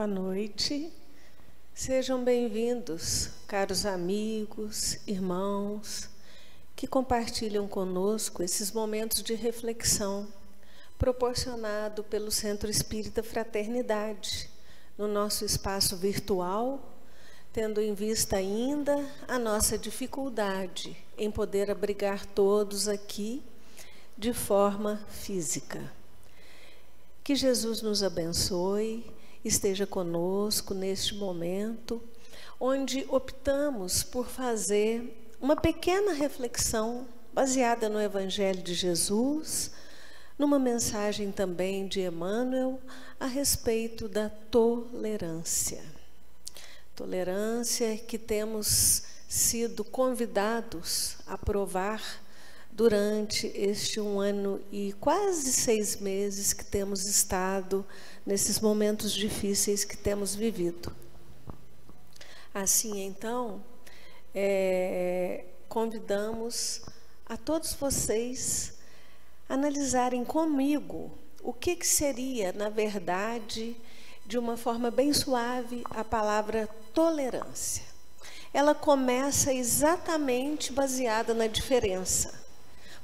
Boa noite. Sejam bem-vindos, caros amigos, irmãos, que compartilham conosco esses momentos de reflexão proporcionado pelo Centro Espírita Fraternidade, no nosso espaço virtual, tendo em vista ainda a nossa dificuldade em poder abrigar todos aqui de forma física. Que Jesus nos abençoe, esteja conosco neste momento, onde optamos por fazer uma pequena reflexão baseada no Evangelho de Jesus, numa mensagem também de Emmanuel a respeito da tolerância. Tolerância que temos sido convidados a provar durante este 1 ano e quase 6 meses que temos estado nesses momentos difíceis que temos vivido. Assim, então, convidamos a todos vocês a analisarem comigo o que seria, na verdade, de uma forma bem suave, a palavra tolerância. Ela começa exatamente baseada na diferença.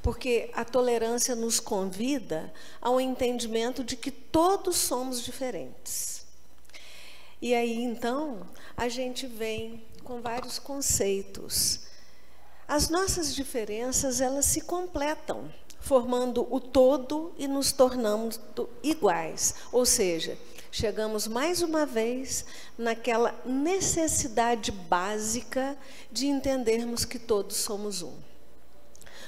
Porque a tolerância nos convida ao entendimento de que todos somos diferentes. E aí, então, a gente vem com vários conceitos. As nossas diferenças, elas se completam, formando o todo e nos tornamos iguais. Ou seja, chegamos mais uma vez naquela necessidade básica de entendermos que todos somos um.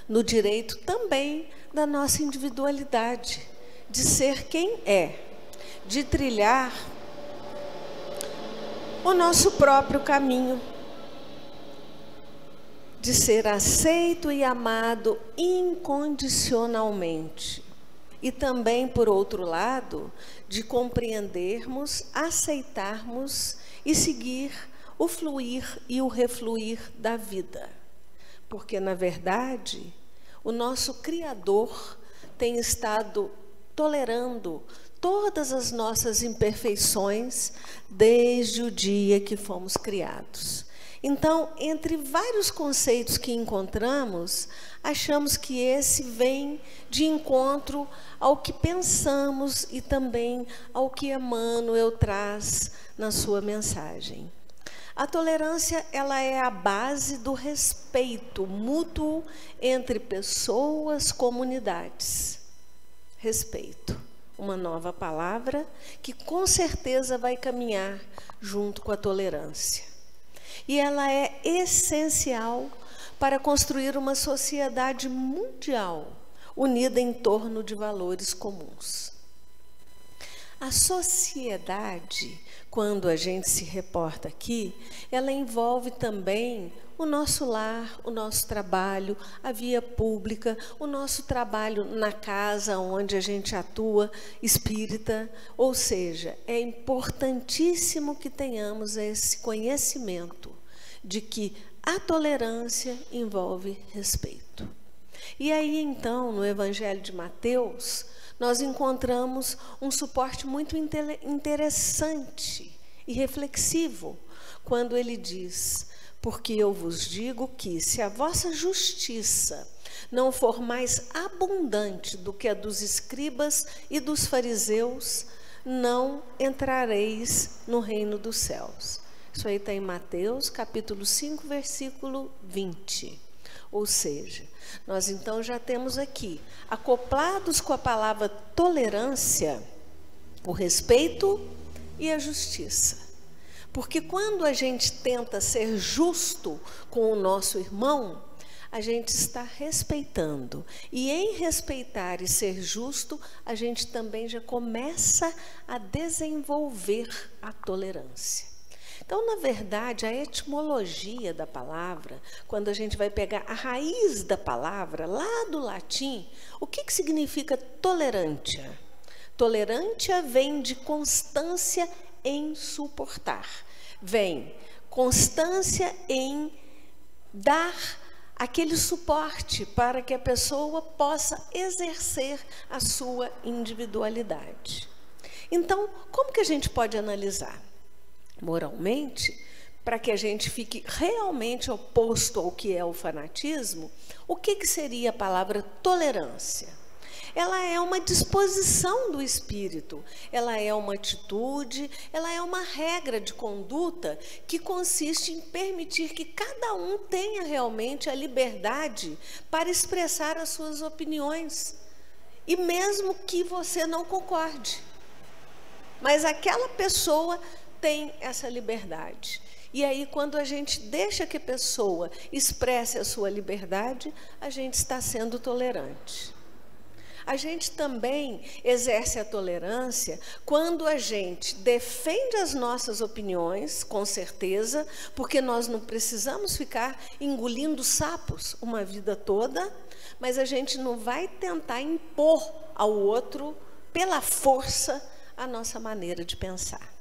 No direito também da nossa individualidade, de ser quem é, de trilhar o nosso próprio caminho, de ser aceito e amado incondicionalmente. E também, por outro lado, de compreendermos, aceitarmos e seguir o fluir e o refluir da vida. Porque, na verdade, o nosso Criador tem estado tolerando todas as nossas imperfeições desde o dia que fomos criados. Então, entre vários conceitos que encontramos, achamos que esse vem de encontro ao que pensamos e também ao que Emmanuel traz na sua mensagem. A tolerância, ela é a base do respeito mútuo entre pessoas, comunidades. Respeito, uma nova palavra que com certeza vai caminhar junto com a tolerância. E ela é essencial para construir uma sociedade mundial unida em torno de valores comuns. A sociedade, quando a gente se reporta aqui, ela envolve também o nosso lar, o nosso trabalho, a via pública, o nosso trabalho na casa onde a gente atua, espírita. Ou seja, é importantíssimo que tenhamos esse conhecimento de que a tolerância envolve respeito. E aí, então, no Evangelho de Mateus, nós encontramos um suporte muito interessante e reflexivo, quando ele diz: porque eu vos digo que, se a vossa justiça não for mais abundante do que a dos escribas e dos fariseus, não entrareis no reino dos céus. Isso aí está em Mateus, capítulo 5, versículo 20. Ou seja, nós então já temos aqui, acoplados com a palavra tolerância, o respeito e a justiça. Porque quando a gente tenta ser justo com o nosso irmão, a gente está respeitando. E em respeitar e ser justo, a gente também já começa a desenvolver a tolerância. Então, na verdade, a etimologia da palavra, quando a gente vai pegar a raiz da palavra, lá do latim, o que significa tolerantia? Tolerantia vem de constância em suportar. Vem constância em dar aquele suporte para que a pessoa possa exercer a sua individualidade. Então, como que a gente pode analisar? Moralmente, para que a gente fique realmente oposto ao que é o fanatismo, o que seria a palavra tolerância? Ela é uma disposição do espírito, ela é uma atitude, ela é uma regra de conduta que consiste em permitir que cada um tenha realmente a liberdade para expressar as suas opiniões, e mesmo que você não concorde, mas aquela pessoa tem essa liberdade. E aí, quando a gente deixa que a pessoa expresse a sua liberdade, a gente está sendo tolerante. A gente também exerce a tolerância quando a gente defende as nossas opiniões, com certeza, porque nós não precisamos ficar engolindo sapos uma vida toda, mas a gente não vai tentar impor ao outro, pela força, a nossa maneira de pensar.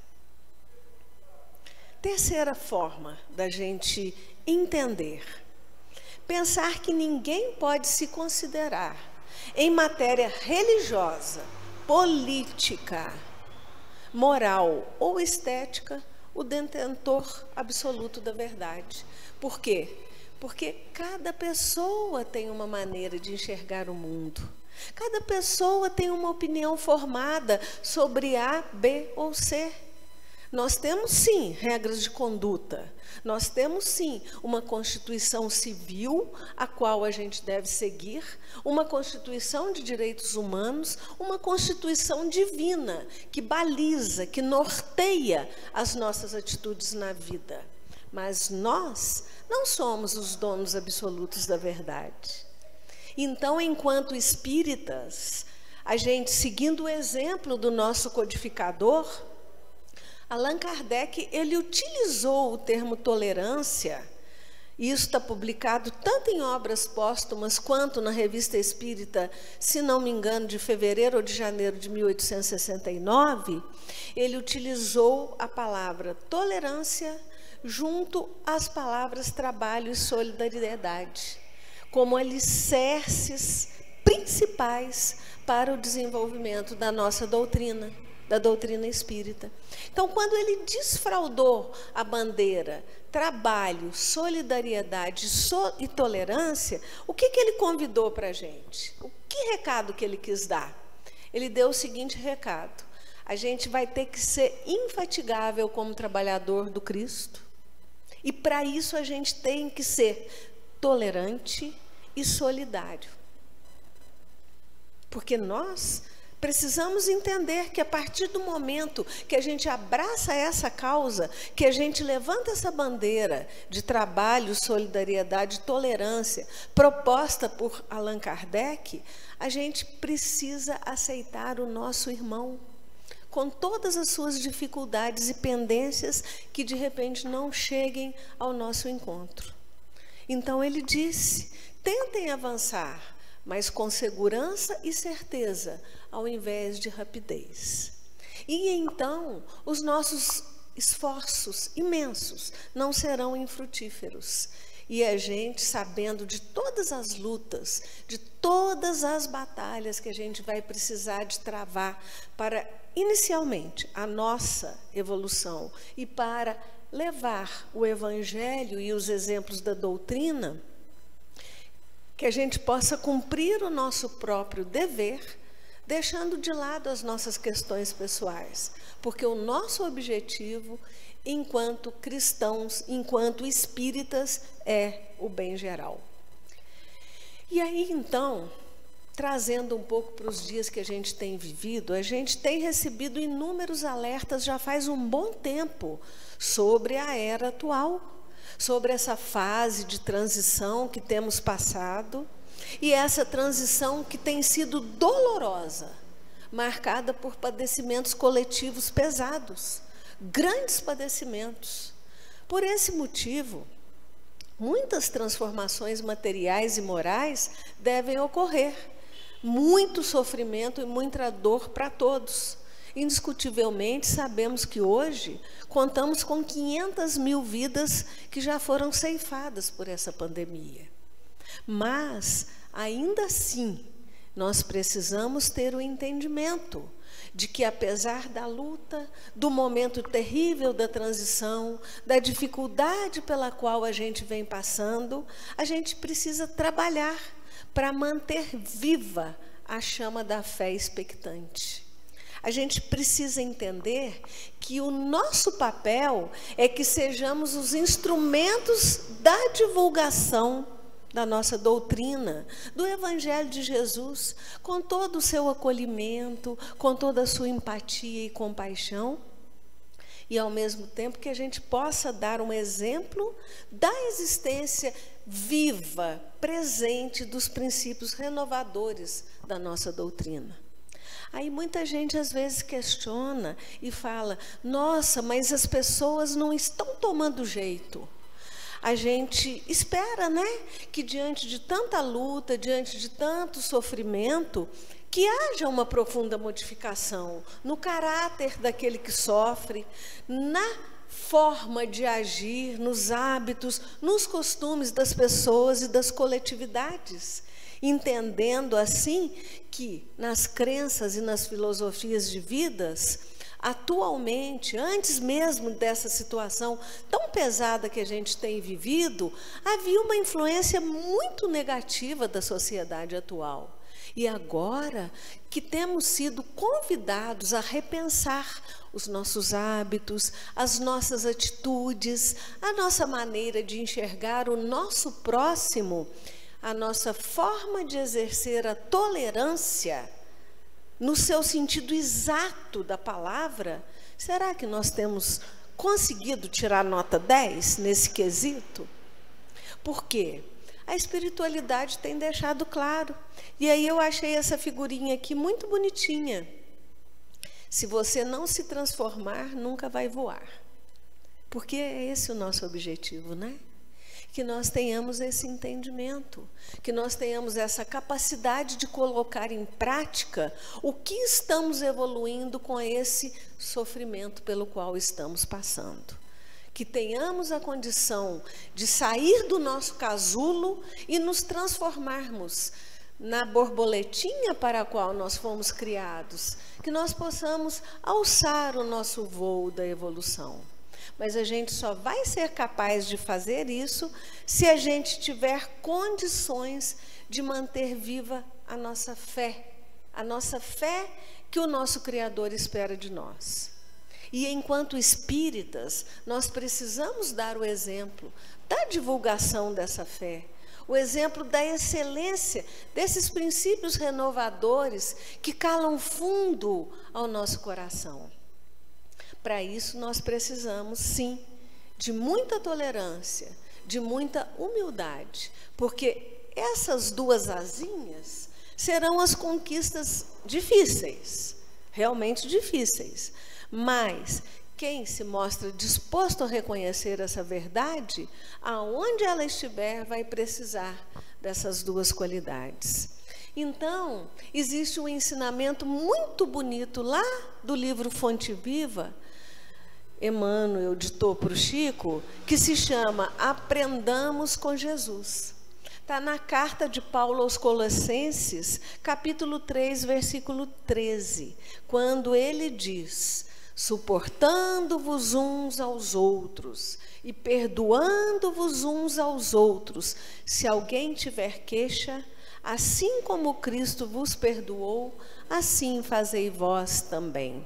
Terceira forma da gente entender: pensar que ninguém pode se considerar, em matéria religiosa, política, moral ou estética, o detentor absoluto da verdade. Por quê? Porque cada pessoa tem uma maneira de enxergar o mundo. Cada pessoa tem uma opinião formada sobre A, B ou C. Nós temos, sim, regras de conduta. Nós temos, sim, uma Constituição civil, a qual a gente deve seguir, uma Constituição de direitos humanos, uma Constituição divina, que baliza, que norteia as nossas atitudes na vida. Mas nós não somos os donos absolutos da verdade. Então, enquanto espíritas, a gente, seguindo o exemplo do nosso codificador, Allan Kardec, ele utilizou o termo tolerância, e isso está publicado tanto em obras póstumas quanto na Revista Espírita, se não me engano, de fevereiro ou de janeiro de 1869, ele utilizou a palavra tolerância junto às palavras trabalho e solidariedade, como alicerces principais para o desenvolvimento da nossa doutrina, da doutrina espírita. Então, quando ele desfraldou a bandeira trabalho, solidariedade e tolerância, o que ele convidou para a gente? O que recado que ele quis dar? Ele deu o seguinte recado: a gente vai ter que ser infatigável como trabalhador do Cristo, e para isso a gente tem que ser tolerante e solidário. Porque nós precisamos entender que a partir do momento que a gente abraça essa causa, que a gente levanta essa bandeira de trabalho, solidariedade e tolerância, proposta por Allan Kardec, a gente precisa aceitar o nosso irmão, com todas as suas dificuldades e pendências que de repente não cheguem ao nosso encontro. Então ele disse: tentem avançar, mas com segurança e certeza, ao invés de rapidez. E então, os nossos esforços imensos não serão infrutíferos. E a gente, sabendo de todas as lutas, de todas as batalhas que a gente vai precisar de travar para, inicialmente, a nossa evolução e para levar o Evangelho e os exemplos da doutrina, que a gente possa cumprir o nosso próprio dever, deixando de lado as nossas questões pessoais, porque o nosso objetivo, enquanto cristãos, enquanto espíritas, é o bem geral. E aí, então, trazendo um pouco para os dias que a gente tem vivido, a gente tem recebido inúmeros alertas já faz um bom tempo sobre a era atual, sobre essa fase de transição que temos passado, e essa transição que tem sido dolorosa, marcada por padecimentos coletivos pesados, grandes padecimentos. Por esse motivo, muitas transformações materiais e morais devem ocorrer, muito sofrimento e muita dor para todos. Indiscutivelmente, sabemos que hoje contamos com 500 mil vidas que já foram ceifadas por essa pandemia. Mas, ainda assim, Nós precisamos ter o entendimento de que, apesar da luta, do momento terrível da transição, da dificuldade pela qual a gente vem passando, a gente precisa trabalhar para manter viva a chama da fé expectante. A gente precisa entender que o nosso papel é que sejamos os instrumentos da divulgação da nossa doutrina, do Evangelho de Jesus, com todo o seu acolhimento, com toda a sua empatia e compaixão, e ao mesmo tempo que a gente possa dar um exemplo da existência viva, presente dos princípios renovadores da nossa doutrina. Aí muita gente às vezes questiona e fala: nossa, mas as pessoas não estão tomando jeito. A gente espera, né, que diante de tanta luta, diante de tanto sofrimento, que haja uma profunda modificação no caráter daquele que sofre, na forma de agir, nos hábitos, nos costumes das pessoas e das coletividades. Entendendo assim que nas crenças e nas filosofias de vidas, atualmente, antes mesmo dessa situação tão pesada que a gente tem vivido, havia uma influência muito negativa da sociedade atual. E agora que temos sido convidados a repensar os nossos hábitos, as nossas atitudes, a nossa maneira de enxergar o nosso próximo, a nossa forma de exercer a tolerância, no seu sentido exato da palavra, será que nós temos conseguido tirar nota 10 nesse quesito? Por quê? A espiritualidade tem deixado claro. E aí eu achei essa figurinha aqui muito bonitinha. Se você não se transformar, nunca vai voar. Porque é esse o nosso objetivo, né? Que nós tenhamos esse entendimento, que nós tenhamos essa capacidade de colocar em prática o que estamos evoluindo com esse sofrimento pelo qual estamos passando. Que tenhamos a condição de sair do nosso casulo e nos transformarmos na borboletinha para a qual nós fomos criados, que nós possamos alçar o nosso voo da evolução. Mas a gente só vai ser capaz de fazer isso se a gente tiver condições de manter viva a nossa fé que o nosso Criador espera de nós. E enquanto espíritas, nós precisamos dar o exemplo da divulgação dessa fé, o exemplo da excelência desses princípios renovadores que calam fundo ao nosso coração. Para isso, nós precisamos, sim, de muita tolerância, de muita humildade, porque essas duas asinhas serão as conquistas difíceis, realmente difíceis. Mas quem se mostra disposto a reconhecer essa verdade, aonde ela estiver, vai precisar dessas duas qualidades. Então, existe um ensinamento muito bonito lá do livro Fonte Viva, Emmanuel ditou para o Chico, que se chama Aprendamos com Jesus. Está na carta de Paulo aos Colossenses, capítulo 3, versículo 13, quando ele diz: suportando-vos uns aos outros e perdoando-vos uns aos outros, se alguém tiver queixa, assim como Cristo vos perdoou, assim fazei vós também.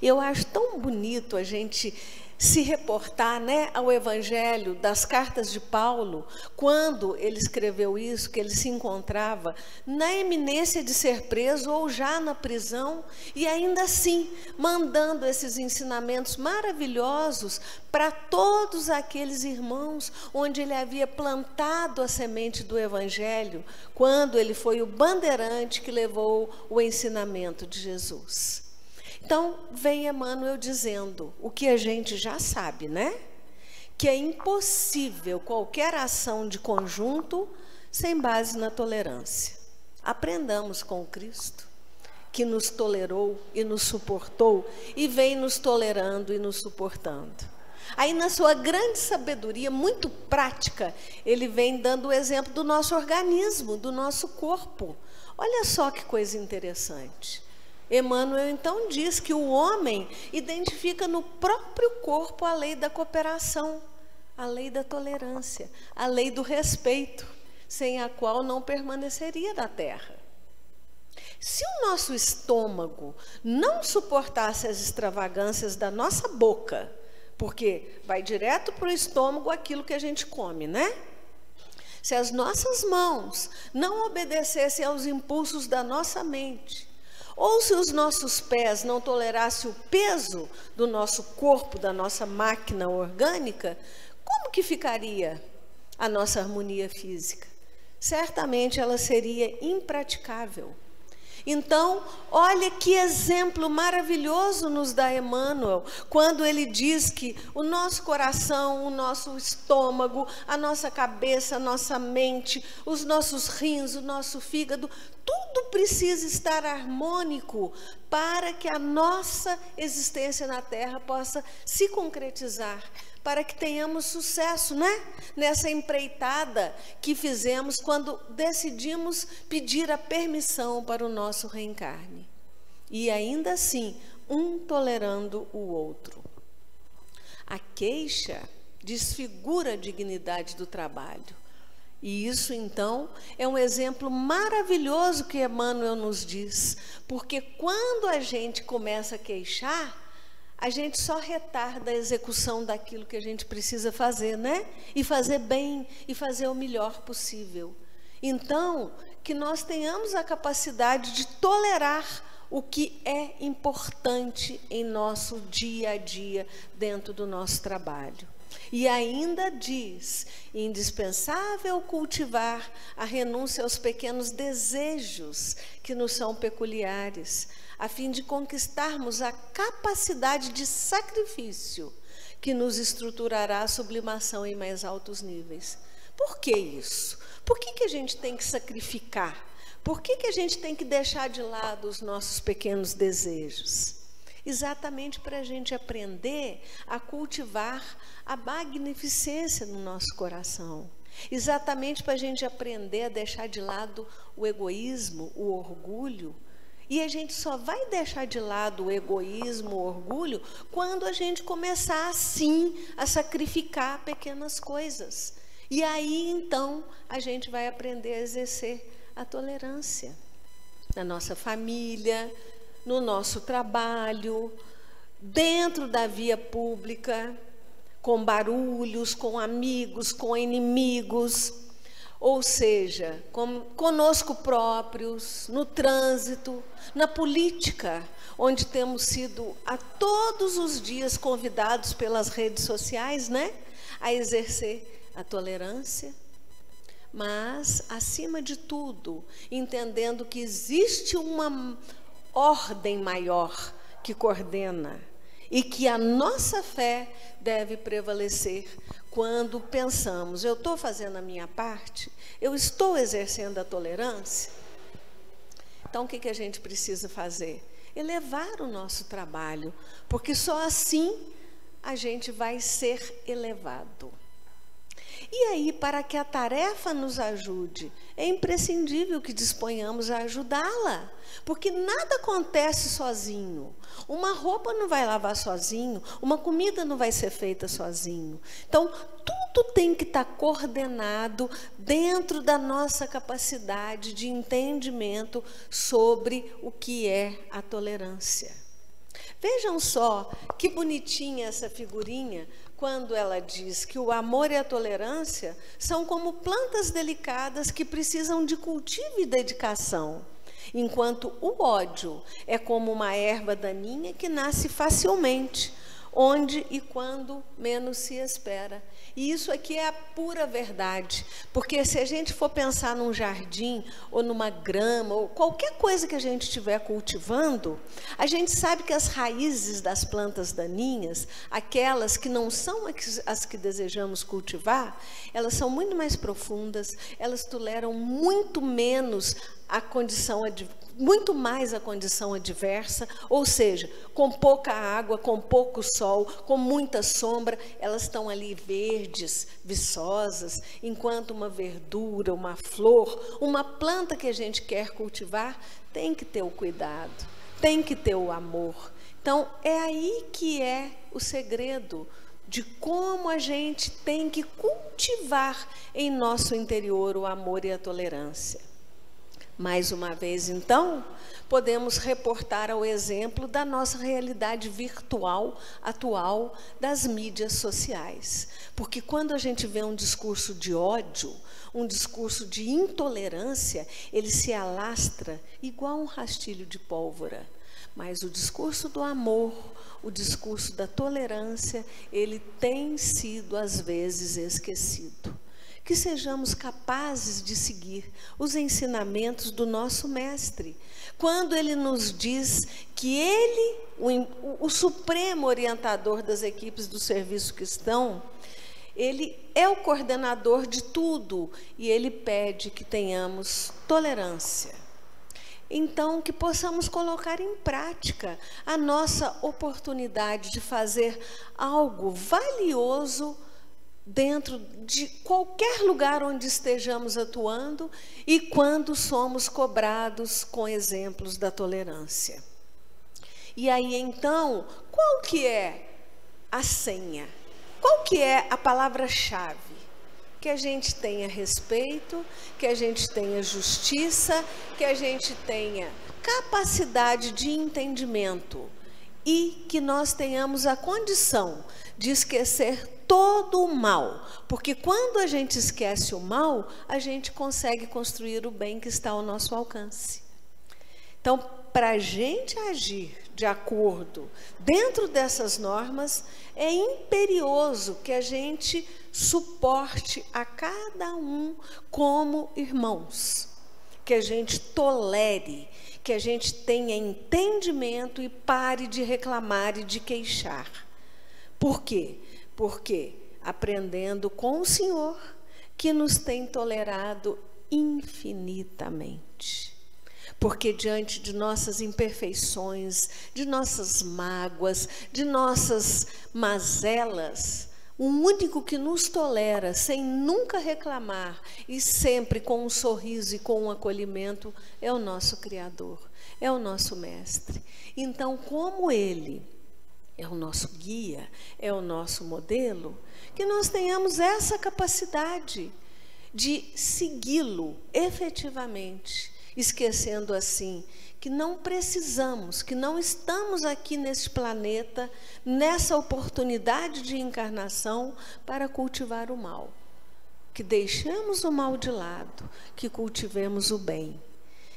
Eu acho tão bonito a gente se reportar, né, ao Evangelho das cartas de Paulo, quando ele escreveu isso, que ele se encontrava na iminência de ser preso ou já na prisão, e ainda assim mandando esses ensinamentos maravilhosos para todos aqueles irmãos onde ele havia plantado a semente do Evangelho, quando ele foi o bandeirante que levou o ensinamento de Jesus. Então, vem Emmanuel dizendo o que a gente já sabe, né? Que é impossível qualquer ação de conjunto sem base na tolerância. Aprendamos com Cristo, que nos tolerou e nos suportou, e vem nos tolerando e nos suportando. Aí, na sua grande sabedoria, muito prática, ele vem dando o exemplo do nosso organismo, do nosso corpo. Olha só que coisa interessante. Emmanuel então diz que o homem identifica no próprio corpo a lei da cooperação, a lei da tolerância, a lei do respeito, sem a qual não permaneceria na terra. Se o nosso estômago não suportasse as extravagâncias da nossa boca, porque vai direto para o estômago aquilo que a gente come, né? Se as nossas mãos não obedecessem aos impulsos da nossa mente, ou se os nossos pés não tolerassem o peso do nosso corpo, da nossa máquina orgânica, como que ficaria a nossa harmonia física? Certamente ela seria impraticável. Então, olha que exemplo maravilhoso nos dá Emmanuel, quando ele diz que o nosso coração, o nosso estômago, a nossa cabeça, a nossa mente, os nossos rins, o nosso fígado, tudo precisa estar harmônico para que a nossa existência na Terra possa se concretizar, para que tenhamos sucesso, né? Nessa empreitada que fizemos quando decidimos pedir a permissão para o nosso reencarne. E ainda assim, um tolerando o outro. A queixa desfigura a dignidade do trabalho. E isso, então, é um exemplo maravilhoso que Emmanuel nos diz, porque quando a gente começa a queixar, a gente só retarda a execução daquilo que a gente precisa fazer, né? E fazer bem, e fazer o melhor possível. Então, que nós tenhamos a capacidade de tolerar o que é importante em nosso dia a dia, dentro do nosso trabalho. E ainda diz, indispensável cultivar a renúncia aos pequenos desejos que nos são peculiares, a fim de conquistarmos a capacidade de sacrifício que nos estruturará a sublimação em mais altos níveis. Por que isso? Por que a gente tem que sacrificar? Por que a gente tem que deixar de lado os nossos pequenos desejos? Exatamente para a gente aprender a cultivar a magnificência no nosso coração. Exatamente para a gente aprender a deixar de lado o egoísmo, o orgulho. E a gente só vai deixar de lado o egoísmo, o orgulho, quando a gente começar, sim, a sacrificar pequenas coisas. E aí, então, a gente vai aprender a exercer a tolerância na nossa família, no nosso trabalho, dentro da via pública, com barulhos, com amigos, com inimigos, ou seja, conosco próprios, no trânsito, na política, onde temos sido a todos os dias convidados pelas redes sociais, né, a exercer a tolerância. Mas, acima de tudo, entendendo que existe uma ordem maior que coordena e que a nossa fé deve prevalecer quando pensamos, eu estou fazendo a minha parte, eu estou exercendo a tolerância. Então, o que a gente precisa fazer? Elevar o nosso trabalho, porque só assim a gente vai ser elevado. E aí, para que a tarefa nos ajude, é imprescindível que disponhamos a ajudá-la, porque nada acontece sozinho. Uma roupa não vai lavar sozinho, uma comida não vai ser feita sozinho. Então, tudo tem que estar coordenado dentro da nossa capacidade de entendimento sobre o que é a tolerância. Vejam só que bonitinha essa figurinha, quando ela diz que o amor e a tolerância são como plantas delicadas que precisam de cultivo e dedicação, enquanto o ódio é como uma erva daninha que nasce facilmente, onde e quando menos se espera. E isso aqui é a pura verdade, porque se a gente for pensar num jardim, ou numa grama, ou qualquer coisa que a gente estiver cultivando, a gente sabe que as raízes das plantas daninhas, aquelas que não são as que desejamos cultivar, elas são muito mais profundas, elas toleram muito menos a condição muito mais a condição adversa, ou seja, com pouca água, com pouco sol, com muita sombra, elas estão ali verdes, viçosas, enquanto uma verdura, uma flor, uma planta que a gente quer cultivar, tem que ter o cuidado, tem que ter o amor. Então, é aí que é o segredo de como a gente tem que cultivar em nosso interior o amor e a tolerância. Mais uma vez, então, podemos reportar ao exemplo da nossa realidade virtual atual das mídias sociais. Porque quando a gente vê um discurso de ódio, um discurso de intolerância, ele se alastra igual um rastilho de pólvora. Mas o discurso do amor, o discurso da tolerância, ele tem sido, às vezes, esquecido. Que sejamos capazes de seguir os ensinamentos do nosso mestre, quando ele nos diz que ele, o supremo orientador das equipes do serviço cristão, ele é o coordenador de tudo e ele pede que tenhamos tolerância. Então, que possamos colocar em prática a nossa oportunidade de fazer algo valioso dentro de qualquer lugar onde estejamos atuando e quando somos cobrados com exemplos da tolerância. E aí, então, qual que é a senha? Qual que é a palavra-chave? Que a gente tenha respeito, que a gente tenha justiça, que a gente tenha capacidade de entendimento e que nós tenhamos a condição de esquecer todo o mal, porque quando a gente esquece o mal, a gente consegue construir o bem que está ao nosso alcance. Então, para a gente agir de acordo dentro dessas normas, é imperioso que a gente suporte a cada um como irmãos, que a gente tolere, que a gente tenha entendimento e pare de reclamar e de queixar. Por quê? Porque aprendendo com o Senhor, que nos tem tolerado infinitamente. Porque diante de nossas imperfeições, de nossas mágoas, de nossas mazelas, o único que nos tolera sem nunca reclamar e sempre com um sorriso e com um acolhimento é o nosso Criador, é o nosso Mestre. Então, como Ele é o nosso guia, é o nosso modelo, que nós tenhamos essa capacidade de segui-lo efetivamente, esquecendo assim que não precisamos, que não estamos aqui nesse planeta, nessa oportunidade de encarnação para cultivar o mal. Que deixemos o mal de lado, que cultivemos o bem,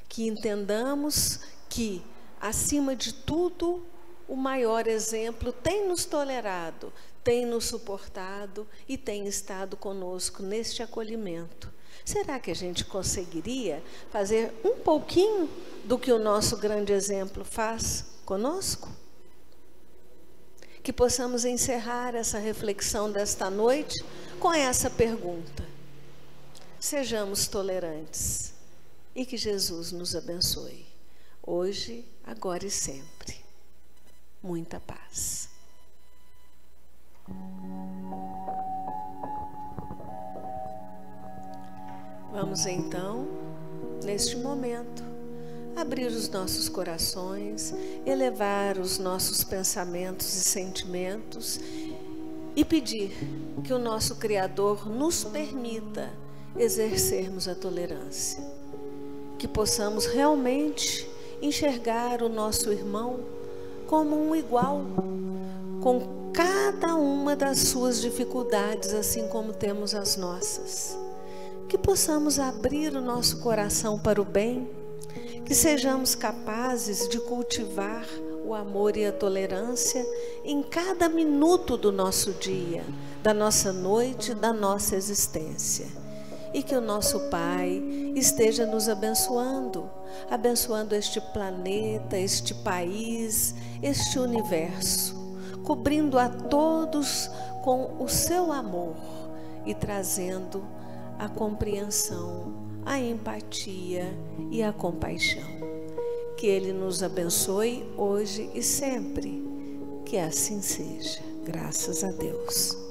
que entendamos que, acima de tudo, o maior exemplo tem nos tolerado, tem nos suportado e tem estado conosco neste acolhimento. Será que a gente conseguiria fazer um pouquinho do que o nosso grande exemplo faz conosco? Que possamos encerrar essa reflexão desta noite com essa pergunta. Sejamos tolerantes e que Jesus nos abençoe, hoje, agora e sempre. Muita paz. Vamos então, neste momento, abrir os nossos corações, elevar os nossos pensamentos e sentimentos e pedir que o nosso Criador nos permita exercermos a tolerância, que possamos realmente enxergar o nosso irmão como um igual, com cada uma das suas dificuldades, assim como temos as nossas. Que possamos abrir o nosso coração para o bem, que sejamos capazes de cultivar o amor e a tolerância em cada minuto do nosso dia, da nossa noite, da nossa existência. E que o nosso Pai esteja nos abençoando, abençoando este planeta, este país, este universo, cobrindo a todos com o seu amor e trazendo a compreensão, a empatia e a compaixão. Que Ele nos abençoe hoje e sempre. Que assim seja. Graças a Deus.